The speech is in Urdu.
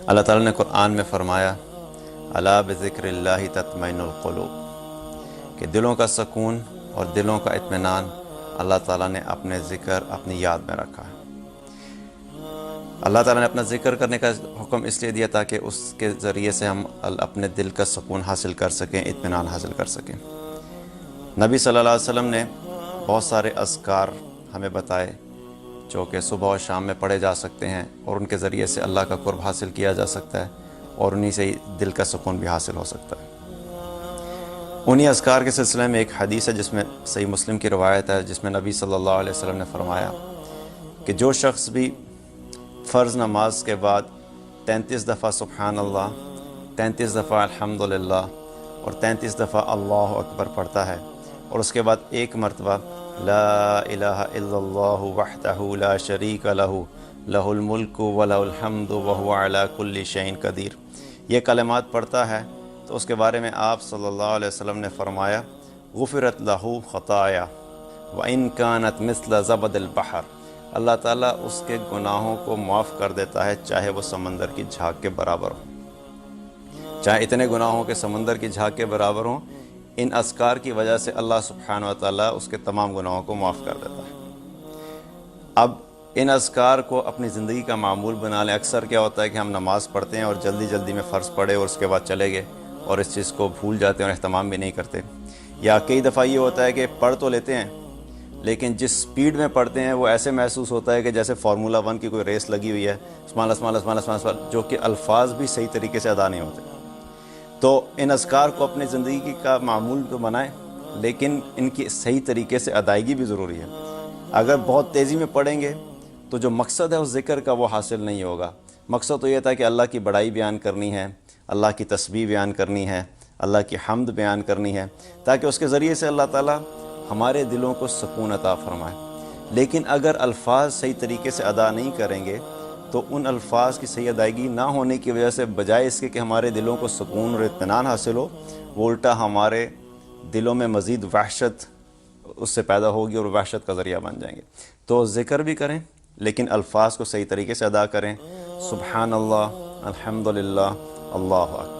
اللہ تعالیٰ نے قرآن میں فرمایا الا بذکر اللہ تطمئن القلوب، کہ دلوں کا سکون اور دلوں کا اطمینان اللہ تعالیٰ نے اپنے ذکر، اپنی یاد میں رکھا ہے۔ اللہ تعالیٰ نے اپنا ذکر کرنے کا حکم اس لیے دیا تاکہ اس کے ذریعے سے ہم اپنے دل کا سکون حاصل کر سکیں، اطمینان حاصل کر سکیں۔ نبی صلی اللہ علیہ وسلم نے بہت سارے اذکار ہمیں بتائے جو کہ صبح و شام میں پڑھے جا سکتے ہیں، اور ان کے ذریعے سے اللہ کا قرب حاصل کیا جا سکتا ہے، اور انہی سے ہی دل کا سکون بھی حاصل ہو سکتا ہے۔ انہی اذکار کے سلسلے میں ایک حدیث ہے جس میں صحیح مسلم کی روایت ہے، جس میں نبی صلی اللہ علیہ وسلم نے فرمایا کہ جو شخص بھی فرض نماز کے بعد 33 دفعہ سبحان اللہ، 33 دفعہ الحمدللہ اور 33 دفعہ اللہ اکبر پڑھتا ہے، اور اس کے بعد ایک مرتبہ لا الہ الا اللہ وحدہ لا شریک لہ لہ الملک ولہ الحمد وہو علی کل شیء قدیر، یہ کلمات پڑھتا ہے تو اس کے بارے میں آپ صلی اللہ علیہ وسلم نے فرمایا غفرت لہ خطایا وان کانت مثل زبد البحر، اللہ تعالیٰ اس کے گناہوں کو معاف کر دیتا ہے چاہے وہ سمندر کی جھاگ کے برابر ہوں، چاہے اتنے گناہوں کے سمندر کی جھاگ کے برابر ہوں، ان اذکار کی وجہ سے اللہ سبحانہ و تعالیٰ اس کے تمام گناہوں کو معاف کر دیتا ہے۔ اب ان اذکار کو اپنی زندگی کا معمول بنا لیں۔ اکثر کیا ہوتا ہے کہ ہم نماز پڑھتے ہیں اور جلدی جلدی میں فرض پڑھے اور اس کے بعد چلے گئے اور اس چیز کو بھول جاتے ہیں اور اہتمام بھی نہیں کرتے، یا کئی دفعہ یہ ہوتا ہے کہ پڑھ تو لیتے ہیں لیکن جس سپیڈ میں پڑھتے ہیں وہ ایسے محسوس ہوتا ہے کہ جیسے فارمولہ 1 کی کوئی ریس لگی ہوئی ہے، small small small small small, جو کہ الفاظ بھی صحیح طریقے سے ادا نہیں ہوتے۔ تو ان اذکار کو اپنی زندگی کا معمول تو بنائیں، لیکن ان کی صحیح طریقے سے ادائیگی بھی ضروری ہے۔ اگر بہت تیزی میں پڑھیں گے تو جو مقصد ہے اس ذکر کا وہ حاصل نہیں ہوگا۔ مقصد تو یہ تھا کہ اللہ کی بڑائی بیان کرنی ہے، اللہ کی تسبیح بیان کرنی ہے، اللہ کی حمد بیان کرنی ہے، تاکہ اس کے ذریعے سے اللہ تعالیٰ ہمارے دلوں کو سکون عطا فرمائے۔ لیکن اگر الفاظ صحیح طریقے سے ادا نہیں کریں گے تو ان الفاظ کی صحیح ادائیگی نہ ہونے کی وجہ سے بجائے اس کے کہ ہمارے دلوں کو سکون اور اطمینان حاصل ہو، وہ الٹا ہمارے دلوں میں مزید وحشت اس سے پیدا ہوگی اور وحشت کا ذریعہ بن جائیں گے۔ تو ذکر بھی کریں لیکن الفاظ کو صحیح طریقے سے ادا کریں۔ سبحان اللہ، الحمدللہ، اللہ اکبر۔